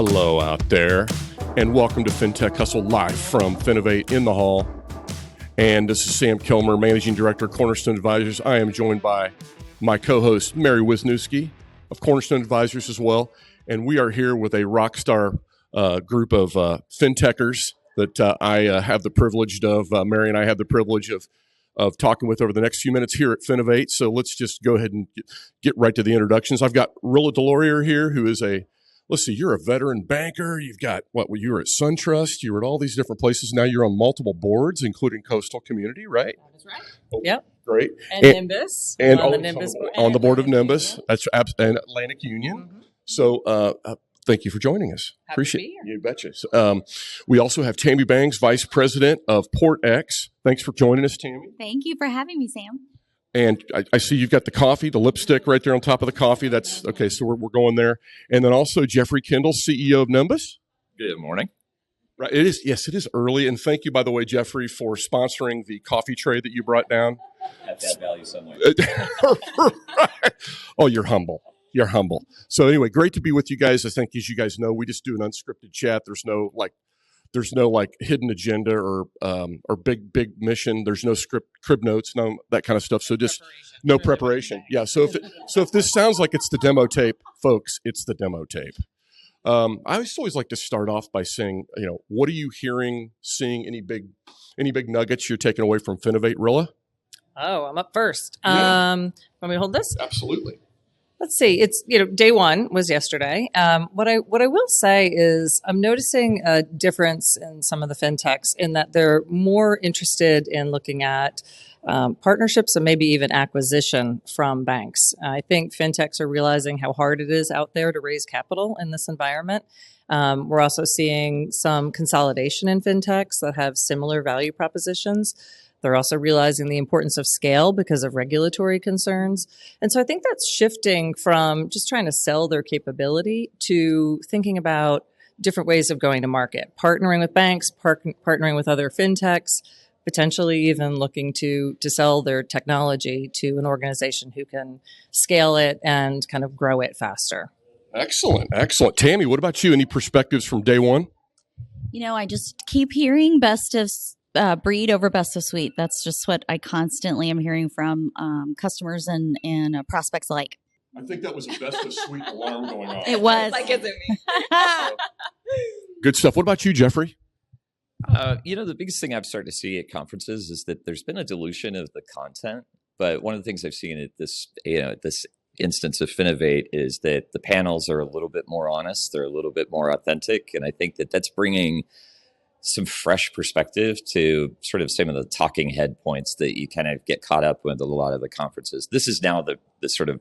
Hello out there, and welcome to FinTech Hustle live from Finovate in the hall. And this is Sam Kilmer, Managing Director of Cornerstone Advisors. I am joined by my co-host, Mary Wisniewski of Cornerstone Advisors as well. And we are here with a rock star group of FinTechers that I have the privilege of, Mary and I have the privilege of talking with over the next few minutes here at Finovate. So let's just go ahead and get right to the introductions. I've got Rilla Delorier here, who is let's see, you're a veteran banker. You've got, you were at SunTrust. You were at all these different places. Now you're on multiple boards, including Coastal Community, right? That is right. Oh, yep. Great. And NYMBUS. And on the NYMBUS on the board of NYMBUS. Union. That's and Atlantic Union. Mm-hmm. So thank you for joining us. Happy Appreciate to be it. You betcha. So, we also have Tammy Bangs, Vice President of PortX. Thanks for joining us, Tammy. Thank you for having me, Sam. And I see you've got the coffee, the lipstick right there on top of the coffee. That's okay. So we're going there. And then also Jeffery Kendall, CEO of NYMBUS. Good morning. Right. It is. Yes, it is early. And thank you, by the way, Jeffery, for sponsoring the coffee tray that you brought down. At that value somewhere. Right. Oh, you're humble. You're humble. So anyway, great to be with you guys. I think, as you guys know, we just do an unscripted chat. There's no hidden agenda or big mission. There's no crib notes, no that kind of stuff. So just no preparation. Yeah. So if this sounds like it's the demo tape, folks, it's the demo tape. I always like to start off by saying, what are you hearing, seeing, any big nuggets you're taking away from Finovate, Rilla? Oh, I'm up first. Yeah. Want me to hold this? Absolutely. Let's see. It's, day one was yesterday. What I will say is I'm noticing a difference in some of the fintechs in that they're more interested in looking at partnerships and maybe even acquisition from banks. I think fintechs are realizing how hard it is out there to raise capital in this environment. We're also seeing some consolidation in fintechs that have similar value propositions. They're also realizing the importance of scale because of regulatory concerns. And so I think that's shifting from just trying to sell their capability to thinking about different ways of going to market, partnering with banks, partnering with other fintechs, potentially even looking to sell their technology to an organization who can scale it and kind of grow it faster. Excellent. Tammy, what about you? Any perspectives from day one? I just keep hearing best of breed over best of suite. That's just what I constantly am hearing from customers and prospects alike. I think that was a best of suite alarm going on. It was. Like it's in me. Good stuff. What about you, Jeffrey? The biggest thing I've started to see at conferences is that there's been a dilution of the content. But one of the things I've seen at this instance of Finovate is that the panels are a little bit more honest. They're a little bit more authentic. And I think that that's bringing some fresh perspective to sort of some of the talking head points that you kind of get caught up with a lot of the conferences. This is now the sort of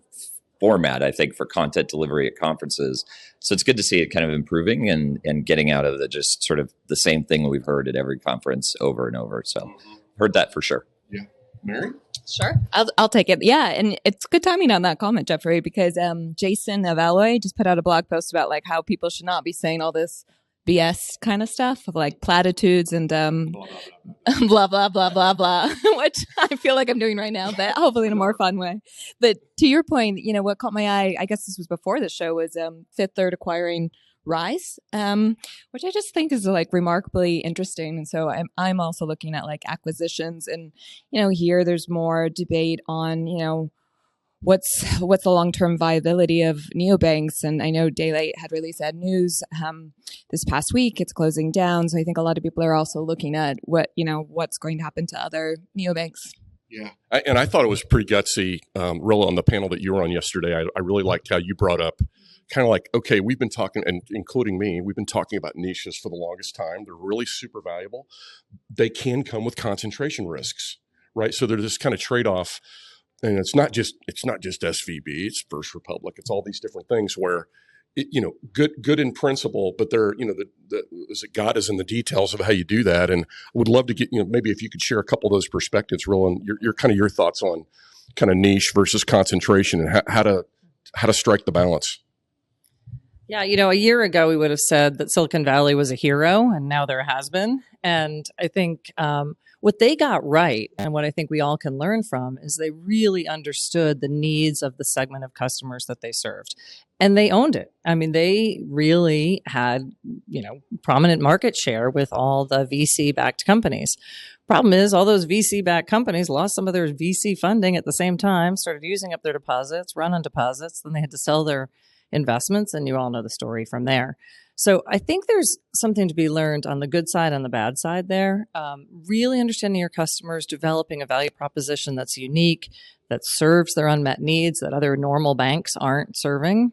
format, I think, for content delivery at conferences. So it's good to see it kind of improving and getting out of the just sort of the same thing we've heard at every conference over and over. So heard that for sure. Yeah. Mary? Sure. I'll take it. Yeah. And it's good timing on that comment, Jeffrey, because Jason of Alloy just put out a blog post about like how people should not be saying all this BS kind of stuff of like platitudes and blah, blah, blah, blah, blah, which I feel like I'm doing right now, but hopefully in a more fun way. But to your point, what caught my eye, I guess this was before the show, was Fifth Third acquiring Rise, which I just think is like remarkably interesting. And so I'm also looking at like acquisitions and, here there's more debate on, what's the long-term viability of neobanks. And I know Daylight had really sad news this past week. It's closing down. So I think a lot of people are also looking at what's going to happen to other neobanks. Yeah. And I thought it was pretty gutsy, Rilla, on the panel that you were on yesterday. I really liked how you brought up kind of like, okay, we've been talking, and including me, we've been talking about niches for the longest time. They're really super valuable. They can come with concentration risks, right? So there's this kind of trade-off. And it's not just SVB, it's First Republic, it's all these different things where, good in principle, but they're, God is in the details of how you do that. And I would love to get, maybe if you could share a couple of those perspectives, Rilla, and your thoughts on kind of niche versus concentration and how to strike the balance. Yeah, a year ago we would have said that Silicon Valley was a hero, and now there has been. And I think What they got right, and what I think we all can learn from, is they really understood the needs of the segment of customers that they served. And they owned it. I mean, they really had, prominent market share with all the VC-backed companies. Problem is, all those VC-backed companies lost some of their VC funding at the same time, started using up their deposits, run on deposits, then they had to sell their investments, and you all know the story from there. So I think there's something to be learned on the good side and the bad side there. Really understanding your customers, developing a value proposition that's unique, that serves their unmet needs that other normal banks aren't serving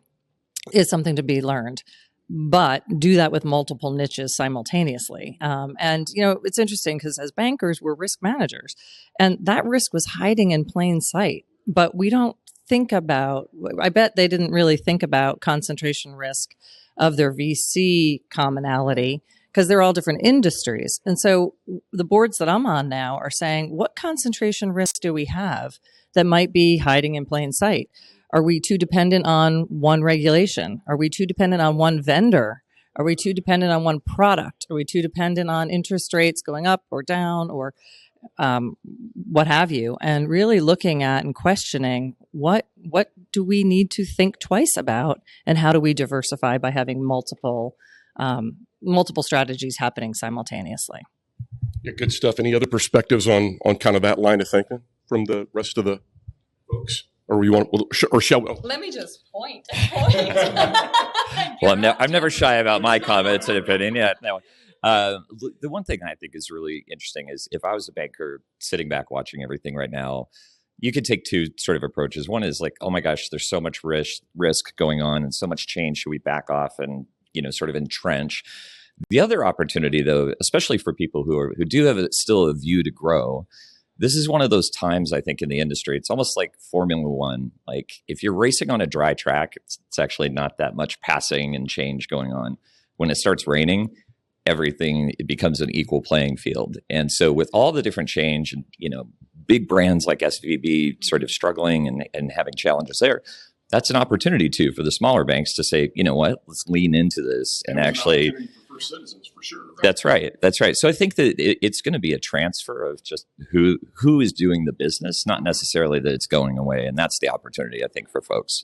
is something to be learned. But do that with multiple niches simultaneously. And it's interesting because as bankers, we're risk managers. And that risk was hiding in plain sight. But we don't think about, I bet they didn't really think about concentration risk of their VC commonality because they're all different industries. And so the boards that I'm on now are saying, what concentration risk do we have that might be hiding in plain sight? Are we too dependent on one regulation? Are we too dependent on one vendor? Are we too dependent on one product? Are we too dependent on interest rates going up or down or what have you? And really looking at and questioning what do we need to think twice about, and how do we diversify by having multiple strategies happening simultaneously? Yeah, good stuff. Any other perspectives on kind of that line of thinking from the rest of the folks? Or shall we? Let me just point. Well, I'm never shy about my comments and opinion. Yeah, no. The one thing I think is really interesting is if I was a banker sitting back watching everything right now, you could take two sort of approaches. One is like, oh my gosh, there's so much risk going on and so much change. Should we back off and sort of entrench? The other opportunity, though, especially for people who do have still a view to grow, this is one of those times, I think, in the industry, it's almost like Formula One. Like if you're racing on a dry track, it's actually not that much passing and change going on. When it starts raining, it becomes an equal playing field. And so with all the different change and, big brands like SVB sort of struggling and having challenges there, that's an opportunity too for the smaller banks to say, you know what, let's lean into this and actually. For citizens, for sure. Right? That's right. So I think that it's going to be a transfer of just who is doing the business, not necessarily that it's going away. And that's the opportunity, I think, for folks.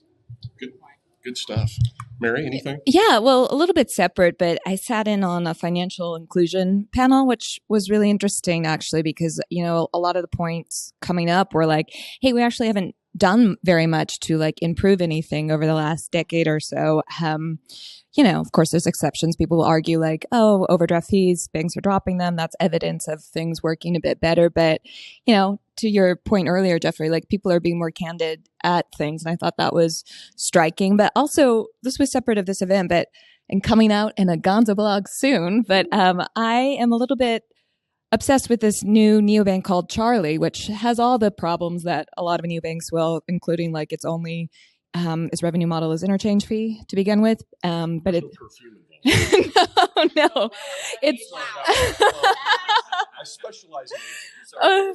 Good stuff. Mary, anything? Yeah, well, a little bit separate, but I sat in on a financial inclusion panel, which was really interesting, actually, because, a lot of the points coming up were like, hey, we actually haven't done very much to improve anything over the last decade or so. Of course, there's exceptions. People will argue overdraft fees, banks are dropping them. That's evidence of things working a bit better. But, to your point earlier, Jeffrey, people are being more candid at things. And I thought that was striking. But also, this was separate of this event, and coming out in a Gonzo blog soon. But I am a little bit obsessed with this new neobank called Charlie, which has all the problems that a lot of neobanks will, including its only its revenue model is interchange fee to begin with. But it no, it's I specialize in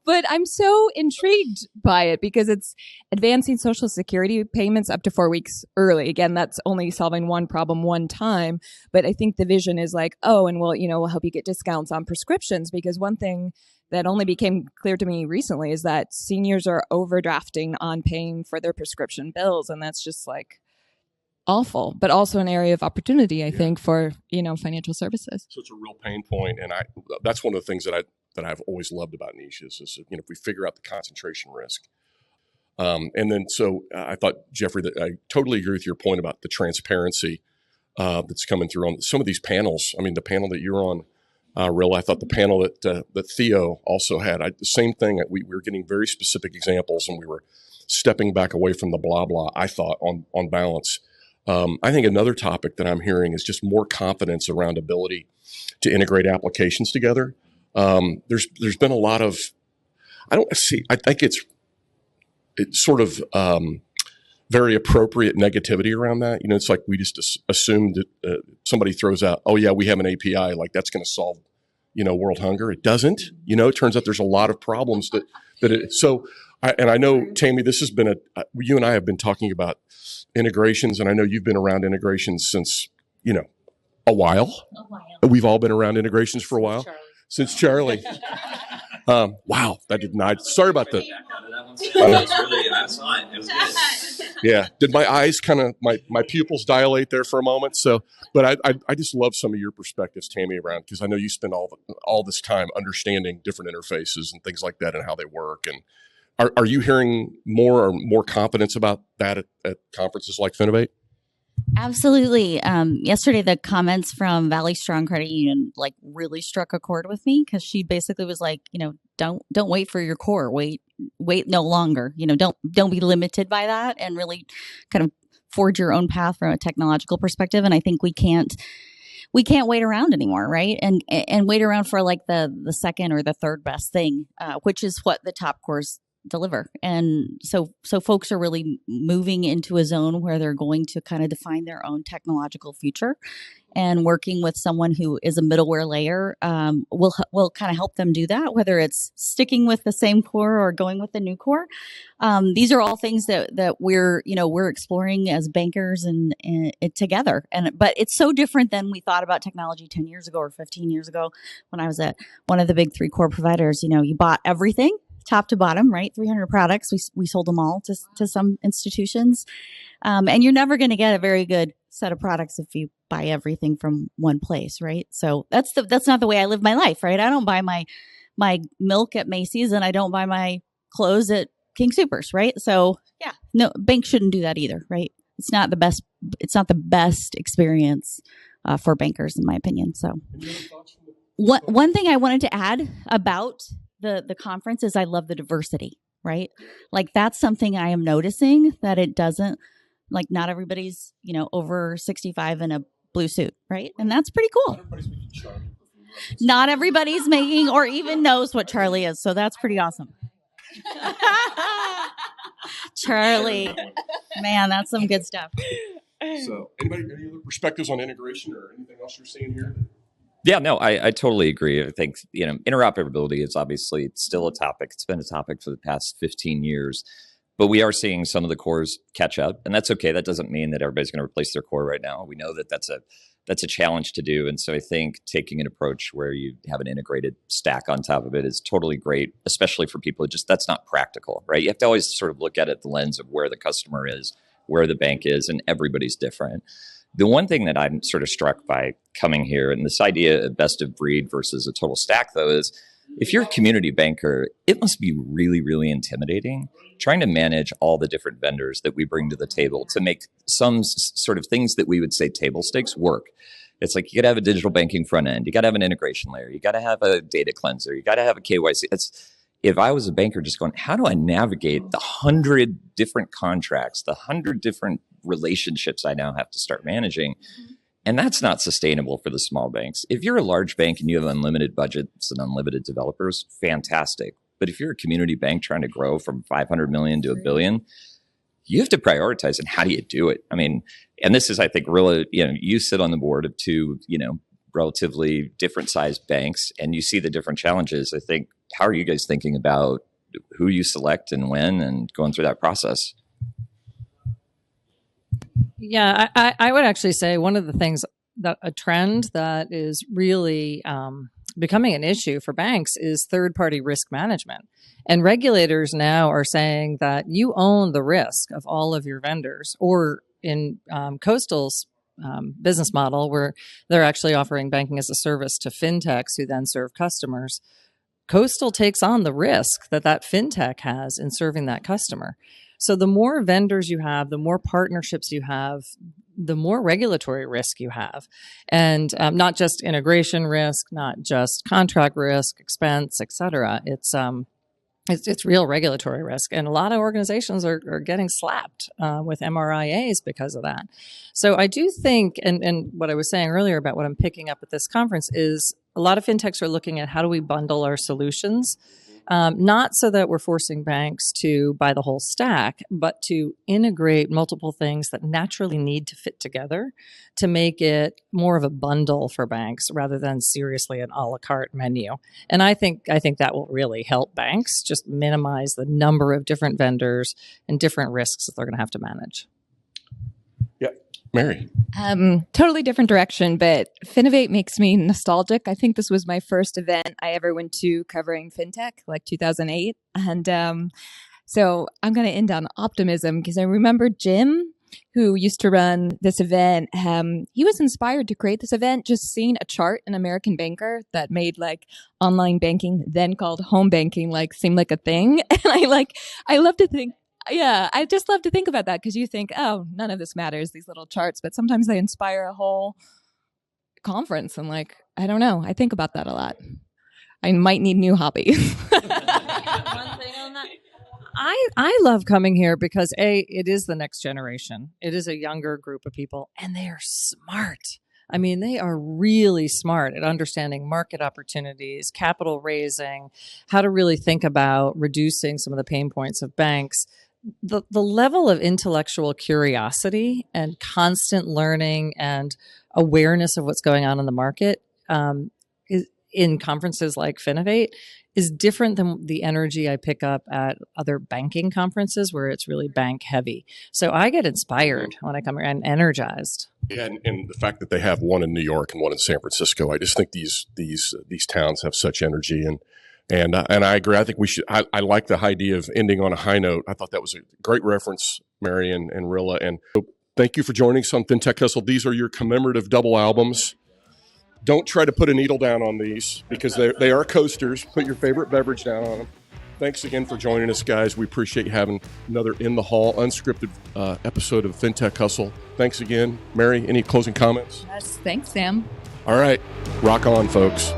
But I'm so intrigued by it because it's advancing Social Security payments up to 4 weeks early. Again, that's only solving one problem one time. But I think the vision is we'll help you get discounts on prescriptions, because one thing that only became clear to me recently is that seniors are overdrafting on paying for their prescription bills. And that's just awful, but also an area of opportunity, I think, for, financial services. So it's a real pain point. And that's one of the things that I've always loved about niches is, if we figure out the concentration risk. And then, so I thought, Jeffrey, that I totally agree with your point about the transparency that's coming through on some of these panels. I mean, the panel that you're on, Rilla, I thought the panel that Theo also had, the same thing. We were getting very specific examples, and we were stepping back away from the blah, blah, I thought, on balance. I think another topic that I'm hearing is just more confidence around ability to integrate applications together. There's been a lot of, I think it's sort of very appropriate negativity around that. It's like we just assumed that somebody throws out, oh yeah, we have an API, that's going to solve, world hunger. It doesn't. It turns out there's a lot of problems I know, Tammy, this has been you and I have been talking about integrations, and I know you've been around integrations since, A while. We've all been around integrations for a while. Since Charlie. Wow, that did not. Sorry about that. I saw it. It was good. Yeah, did my eyes kind of my pupils dilate there for a moment? So, but I just love some of your perspectives, Tammy, around, because I know you spend all this time understanding different interfaces and things like that and how they work. And are you hearing more confidence about that at conferences like Finovate? Absolutely. Yesterday, the comments from Valley Strong Credit Union really struck a chord with me, because she basically was like, don't wait for your core. Wait no longer. Don't be limited by that, and really kind of forge your own path from a technological perspective. And I think we can't wait around anymore, right? And wait around for the second or the third best thing, which is what the top cores deliver. And so folks are really moving into a zone where they're going to kind of define their own technological future, and working with someone who is a middleware layer will kind of help them do that, whether it's sticking with the same core or going with the new core. These are all things that we're exploring as bankers and together. But it's so different than we thought about technology 10 years ago or 15 years ago when I was at one of the big 3 core providers. You bought everything top to bottom, right? 300 products. We sold them all to some institutions. And you're never going to get a very good set of products if you buy everything from one place, right? So that's not the way I live my life, right? I don't buy my milk at Macy's, and I don't buy my clothes at King Soopers, right? So yeah, no, banks shouldn't do that either, right? It's not the best experience for bankers, in my opinion. So one thing I wanted to add about the conference is I love the diversity, right? That's something I am noticing, that it doesn't, not everybody's, over 65 in a blue suit, right? And that's pretty cool. Not everybody's making or even knows what Charlie is. So that's pretty awesome. Charlie, man, that's some good stuff. So any other perspectives on integration or anything else you're seeing here? Yeah, no, I totally agree. I think, interoperability is obviously still a topic. It's been a topic for the past 15 years, but we are seeing some of the cores catch up, and that's okay. That doesn't mean that everybody's going to replace their core right now. We know that that's a challenge to do. And so I think taking an approach where you have an integrated stack on top of it is totally great, especially for people who that's not practical, right? You have to always sort of look at it the lens of where the customer is, where the bank is, and everybody's different. The one thing that I'm sort of struck by coming here, and this idea of best of breed versus a total stack, though, is if you're a community banker, it must be really, really intimidating trying to manage all the different vendors that we bring to the table to make some sort of things that we would say table stakes work. It's like you got to have a digital banking front end. You got to have an integration layer. You got to have a data cleanser. You got to have a KYC. If I was a banker just going, how do I navigate the 100 different contracts, the 100 different relationships I now have to start managing? And that's not sustainable for the small banks. If you're a large bank and you have unlimited budgets and unlimited developers, fantastic. But if you're a community bank trying to grow from 500 million to $1 billion, you have to prioritize. And how do you do it? I mean, and this is, I think, Rilla, you sit on the board of 2, relatively different sized banks, and you see the different challenges. I think, how are you guys thinking about who you select and when, and going through that process? Yeah, I would actually say one of the things that a trend that is really becoming an issue for banks is third-party risk management. And regulators now are saying that you own the risk of all of your vendors, or in Coastal's business model, where they're actually offering banking as a service to fintechs who then serve customers. Coastal takes on the risk that fintech has in serving that customer. So the more vendors you have, the more partnerships you have, the more regulatory risk you have. And not just integration risk, not just contract risk, expense, et cetera. It's real regulatory risk. And a lot of organizations are getting slapped with MRIAs because of that. So I do think, and what I was saying earlier about what I'm picking up at this conference is a lot of fintechs are looking at how do we bundle our solutions. Not so that we're forcing banks to buy the whole stack, but to integrate multiple things that naturally need to fit together to make it more of a bundle for banks rather than seriously an a la carte menu. And I think that will really help banks just minimize the number of different vendors and different risks that they're going to have to manage. Yeah. Mary. Totally different direction, but Finovate makes me nostalgic. I think this was my first event I ever went to covering fintech, like 2008. And so I'm going to end on optimism because I remember Jim, who used to run this event. He was inspired to create this event just seeing a chart in American Banker that made like online banking, then called home banking, like seem like a thing. And I love to think, yeah, I just love to think about that because you think, oh, none of this matters, these little charts, but sometimes they inspire a whole conference. And like, I don't know. I think about that a lot. I might need new hobbies. One thing on that. I love coming here because it is the next generation. It is a younger group of people, and they are smart. I mean, they are really smart at understanding market opportunities, capital raising, how to really think about reducing some of the pain points of banks. The level of intellectual curiosity and constant learning and awareness of what's going on in the market is in conferences like Finovate is different than the energy I pick up at other banking conferences where it's really bank heavy. So I get inspired when I come here and energized. Yeah, and the fact that they have one in New York and one in San Francisco, I just think these towns have such energy, and I agree. I think we should. I like the idea of ending on a high note. I thought that was a great reference, Mary and Rilla. And so thank you for joining us on FinTech Hustle. These are your commemorative double albums. Don't try to put a needle down on these because they are coasters. Put your favorite beverage down on them. Thanks again for joining us, guys. We appreciate having another In the Hall, unscripted episode of FinTech Hustle. Thanks again. Mary, any closing comments? Yes, thanks, Sam. All right. Rock on, folks.